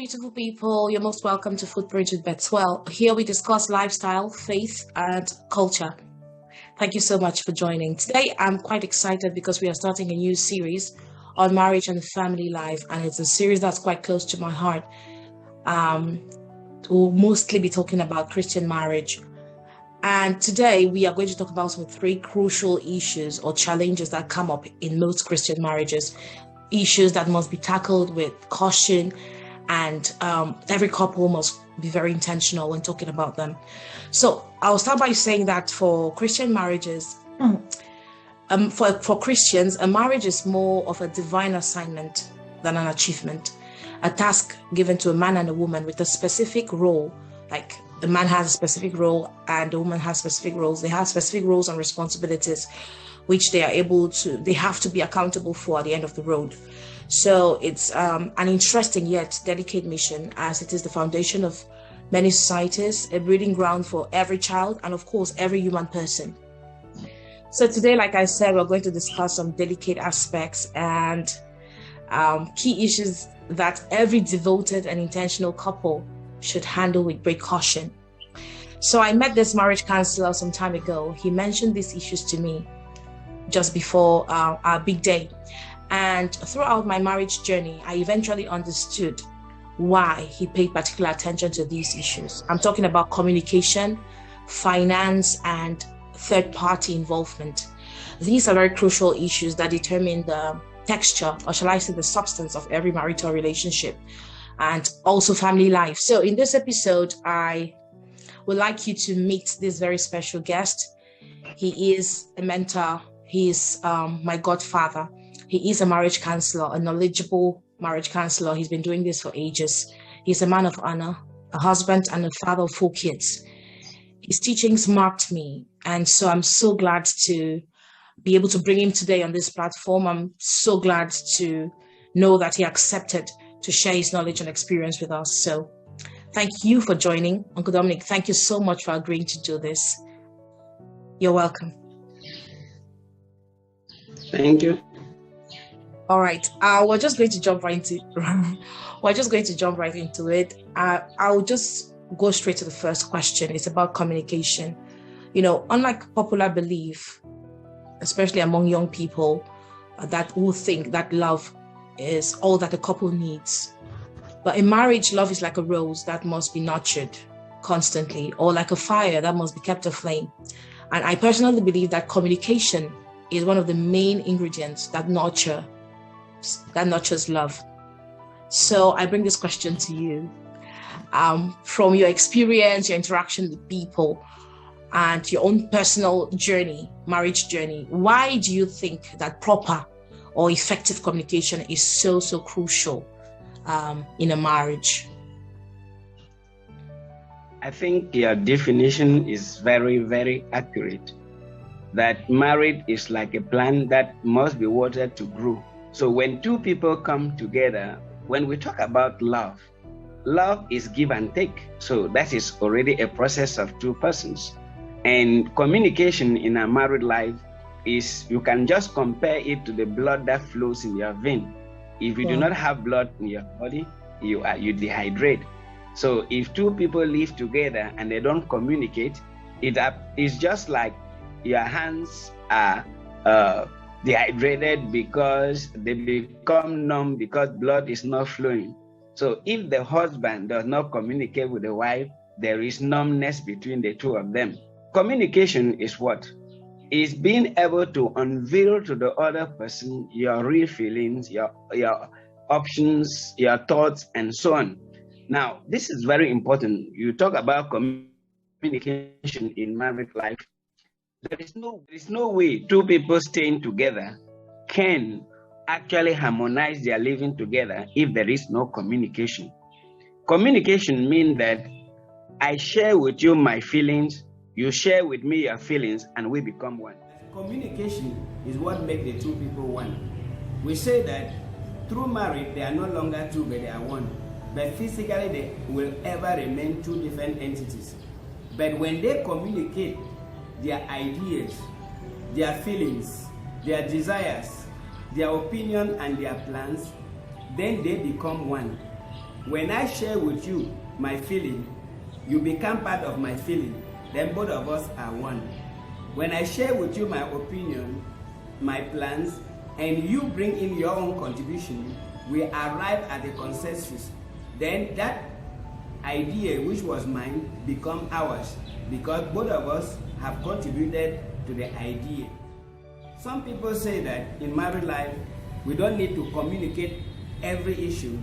beautiful people. You're most welcome to Footbridge with Betswell. Here we discuss lifestyle, faith, and culture. Thank you so much for joining. Today, I'm quite excited because we are starting a new series on marriage and family life, and it's a series that's quite close to my heart. We'll mostly be talking about Christian marriage. And today, we are going to talk about some three crucial issues or challenges that come up in most Christian marriages. Issues that must be tackled with caution, and every couple must be very intentional when talking about them. So I'll start by saying that for Christian marriages, for Christians, a marriage is more of a divine assignment than an achievement, a task given to a man and a woman with a specific role. Like the man has a specific role and the woman has specific roles. They have specific roles and responsibilities which they have to be accountable for at the end of the road. So it's an interesting yet delicate mission, as it is the foundation of many societies, a breeding ground for every child, and of course, every human person. So today, like I said, we're going to discuss some delicate aspects and key issues that every devoted and intentional couple should handle with great caution. So I met this marriage counselor some time ago. He mentioned these issues to me just before our big day. And throughout my marriage journey, I eventually understood why he paid particular attention to these issues. I'm talking about communication, finance, and third-party involvement. These are very crucial issues that determine the texture, or shall I say the substance of every marital relationship, and also family life. So in this episode, I would like you to meet this very special guest. He is a mentor. He is my godfather. He is a marriage counselor, a knowledgeable marriage counselor. He's been doing this for ages. He's a man of honor, a husband, and a father of 4 kids. His teachings marked me, and so I'm so glad to be able to bring him today on this platform. I'm so glad to know that he accepted to share his knowledge and experience with us. So thank you for joining. Uncle Dominic, thank you so much for agreeing to do this. You're welcome. Thank you. All right. We're just going to jump right into it. I'll just go straight to the first question. It's about communication. You know, unlike popular belief, especially among young people, that will think that love is all that a couple needs. But in marriage, love is like a rose that must be nurtured constantly, or like a fire that must be kept aflame. And I personally believe that communication is one of the main ingredients that nurtures love. So I bring this question to you. From your experience, your interaction with people, and your own personal journey, marriage journey, why do you think that proper or effective communication is so crucial in a marriage? I think your definition is very, very accurate. That marriage is like a plant that must be watered to grow. So when two people come together, when we talk about love, love is give and take. So that is already a process of two persons. And communication in a married life is, you can just compare it to the blood that flows in your vein. If you do not have blood in your body, you dehydrate. So if two people live together and they don't communicate, it's just like your hands are dehydrated because they become numb because blood is not flowing. So if the husband does not communicate with the wife, there is numbness between the two of them. Communication is what? Is being able to unveil to the other person your real feelings, your options, your thoughts, and so on. Now, this is very important. You talk about communication in married life. There is no way two people staying together can actually harmonize their living together if there is no communication. Communication means that I share with you my feelings, you share with me your feelings, and we become one. Communication is what makes the two people one. We say that through marriage, they are no longer two, but they are one. But physically, they will ever remain two different entities. But when they communicate their ideas, their feelings, their desires, their opinion, and their plans, then they become one. When I share with you my feeling, you become part of my feeling, then both of us are one. When I share with you my opinion, my plans, and you bring in your own contribution, we arrive at a consensus. Then that idea which was mine become ours, because both of us have contributed to the idea. Some people say that in married life, we don't need to communicate every issue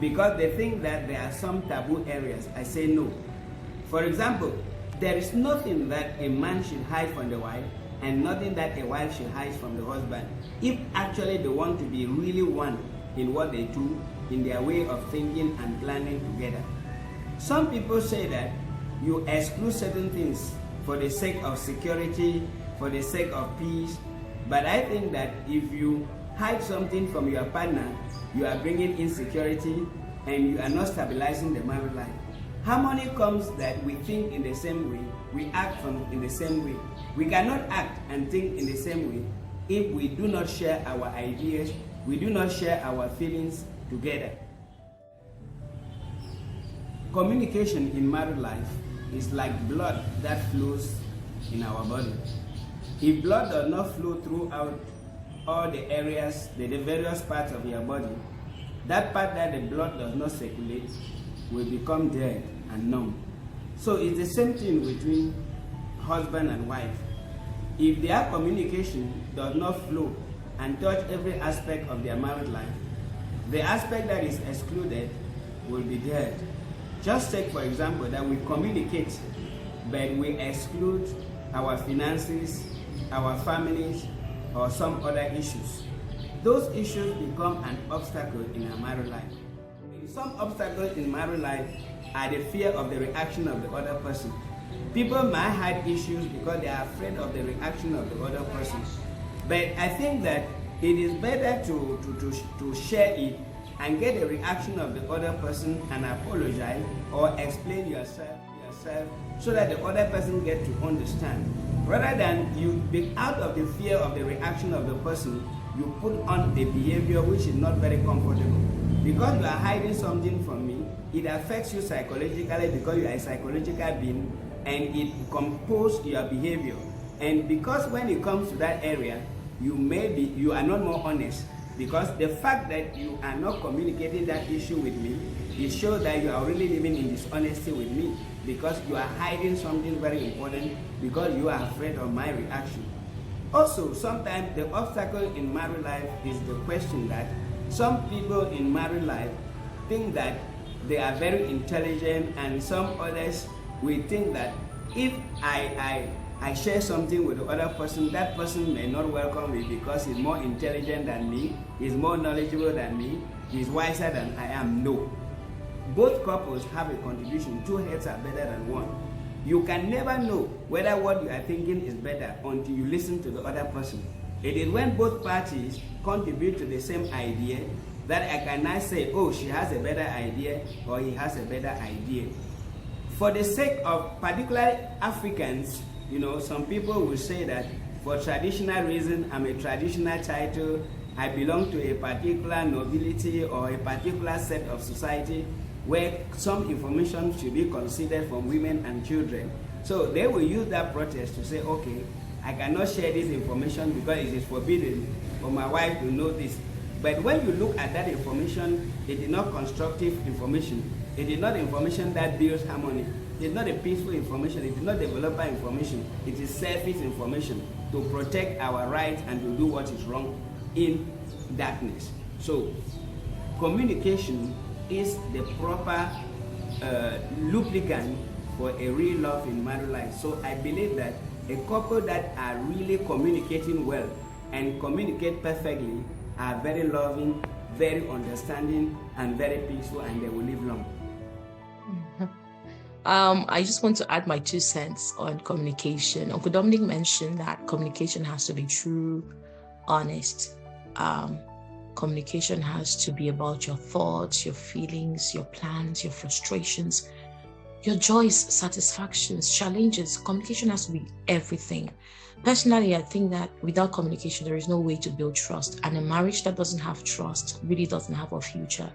because they think that there are some taboo areas. I say no. For example, there is nothing that a man should hide from the wife and nothing that a wife should hide from the husband, if actually they want to be really one in what they do, in their way of thinking and planning together. Some people say that you exclude certain things for the sake of security, for the sake of peace, but I think that if you hide something from your partner, you are bringing insecurity and you are not stabilizing the married life. Harmony comes that we think in the same way, we act in the same way. We cannot act and think in the same way if we do not share our ideas, we do not share our feelings together. Communication in married life is like blood that flows in our body. If blood does not flow throughout all the areas, the various parts of your body, that part that the blood does not circulate will become dead and numb. So it's the same thing between husband and wife. If their communication does not flow and touch every aspect of their married life, the aspect that is excluded will be dead. Just take, for example, that we communicate, but we exclude our finances, our families, or some other issues. Those issues become an obstacle in our married life. Some obstacles in married life are the fear of the reaction of the other person. People might hide issues because they are afraid of the reaction of the other person. But I think that it is better to share it and get the reaction of the other person and apologize or explain yourself so that the other person gets to understand. Rather than you be out of the fear of the reaction of the person, you put on a behavior which is not very comfortable. Because you are hiding something from me, it affects you psychologically because you are a psychological being and it composes your behavior. And because when it comes to that area, you are not more honest. Because the fact that you are not communicating that issue with me, it shows that you are really living in dishonesty with me. Because you are hiding something very important because you are afraid of my reaction. Also, sometimes the obstacle in married life is the question that some people in married life think that they are very intelligent, and some others will think that if I share something with the other person, that person may not welcome me because he's more intelligent than me, he's more knowledgeable than me, he's wiser than I am. No. Both couples have a contribution. Two heads are better than one. You can never know whether what you are thinking is better until you listen to the other person. It is when both parties contribute to the same idea that I can now say, oh, she has a better idea or he has a better idea. For the sake of particular Africans, some people will say that for traditional reason, I'm a traditional title, I belong to a particular nobility or a particular set of society where some information should be considered from women and children. So they will use that protest to say, okay, I cannot share this information because it is forbidden for my wife to know this. But when you look at that information, it is not constructive information. It is not information that builds harmony. It is not a peaceful information. It is not developer information. It is selfish information to protect our rights and to do what is wrong in darkness. So communication is the proper lubricant for a real love in married life. So I believe that a couple that are really communicating well and communicate perfectly are very loving, very understanding, and very peaceful, and they will live long. I just want to add my 2 cents on communication. Uncle Dominic mentioned that communication has to be true, honest. Communication has to be about your thoughts, your feelings, your plans, your frustrations, your joys, satisfactions, challenges. Communication has to be everything. Personally, I think that without communication, there is no way to build trust. And a marriage that doesn't have trust really doesn't have a future.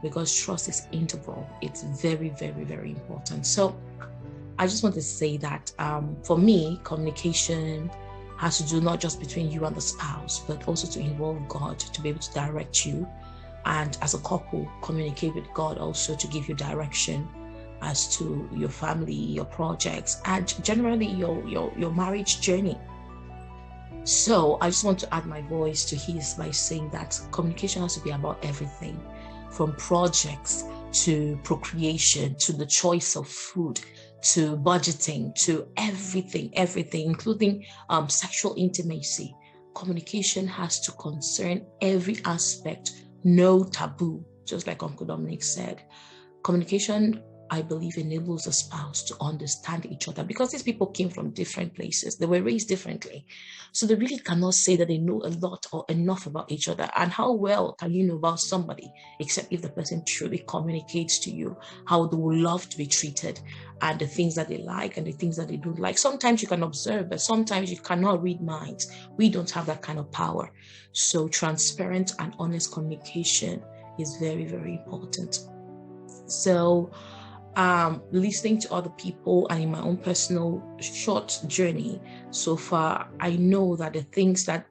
because trust is integral. It's very, very, very important. So I just want to say that for me, communication has to do not just between you and the spouse, but also to involve God to be able to direct you. And as a couple, communicate with God also to give you direction as to your family, your projects, and generally your marriage journey. So I just want to add my voice to his by saying that communication has to be about everything, from projects to procreation, to the choice of food, to budgeting, to everything, including sexual intimacy. Communication has to concern every aspect, no taboo, just like Uncle Dominic said. Communication, I believe, enables a spouse to understand each other, because these people came from different places. They were raised differently. So they really cannot say that they know a lot or enough about each other. And how well can you know about somebody except if the person truly communicates to you how they would love to be treated, and the things that they like and the things that they don't like. Sometimes you can observe, but sometimes you cannot read minds. We don't have that kind of power. So transparent and honest communication is very, very important. So listening to other people and in my own personal short journey so far, I know that the things that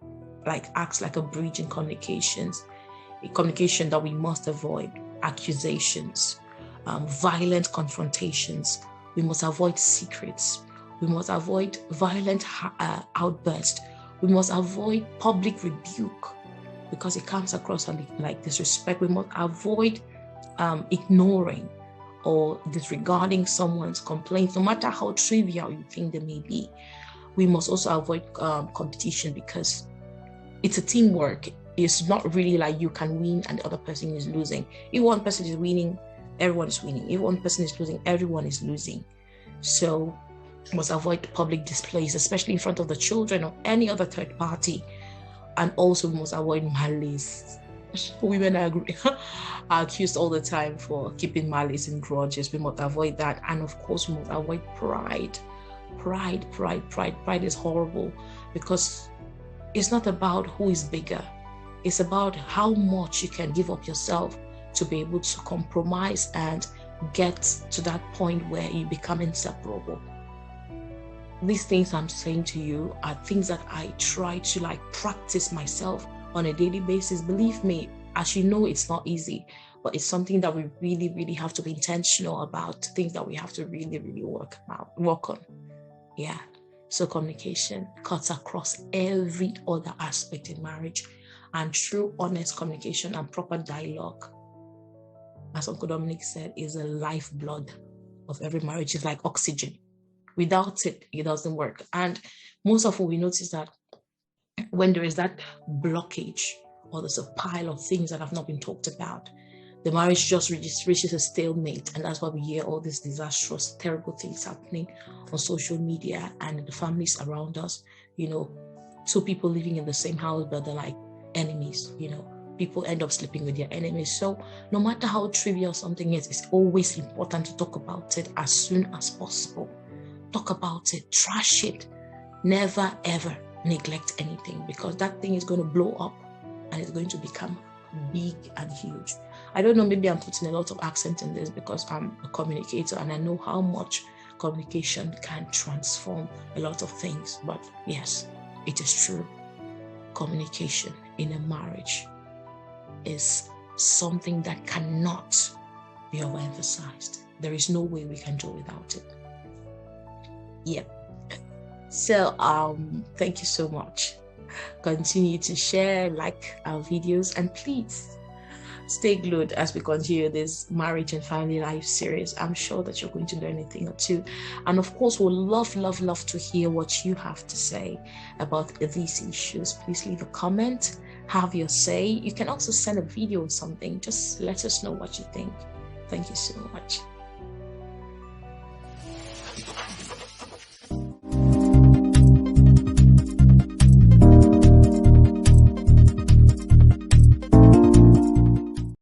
acts like a bridge in communications, a communication that we must avoid: accusations, violent confrontations. We must avoid secrets. We must avoid violent outbursts. We must avoid public rebuke, because it comes across like disrespect. We must avoid ignoring or disregarding someone's complaints, no matter how trivial you think they may be. We must also avoid competition, because it's a teamwork. It's not really like you can win and the other person is losing. If one person is winning, everyone is winning. If one person is losing, everyone is losing. So we must avoid public displays, especially in front of the children or any other third party. And also we must avoid malice. Women are accused all the time for keeping malice and grudges. We must avoid that. And of course, we must avoid pride. Pride is horrible, because it's not about who is bigger. It's about how much you can give up yourself to be able to compromise and get to that point where you become inseparable. These things I'm saying to you are things that I try to practice myself on a daily basis. Believe me, as you know, it's not easy, but it's something that we really, really have to be intentional about, things that we have to really, really work on. Yeah. So communication cuts across every other aspect in marriage, and true, honest communication and proper dialogue, as Uncle Dominic said, is a lifeblood of every marriage. It's like oxygen. Without it, it doesn't work. And most often we notice that when there is that blockage, or there's a pile of things that have not been talked about, the marriage just reaches a stalemate. And that's why we hear all these disastrous, terrible things happening on social media and in the families around us. Two people living in the same house, but they're like enemies. People end up sleeping with their enemies. So no matter how trivial something is, it's always important to talk about it as soon as possible. Talk about it, trash it. Never, ever neglect anything, because that thing is going to blow up and it's going to become big and huge. I don't know, maybe I'm putting a lot of accent in this because I'm a communicator and I know how much communication can transform a lot of things. But yes, it is true. Communication in a marriage is something that cannot be overemphasized. There is no way we can do without it. Yep. So thank you so much. Continue to share, like our videos, and please stay glued as we continue this marriage and family life series. I'm sure that you're going to learn a thing or two. And of course, we'll love to hear what you have to say about these issues. Please leave a comment, have your say. You can also send a video or something. Just let us know what you think. Thank you so much.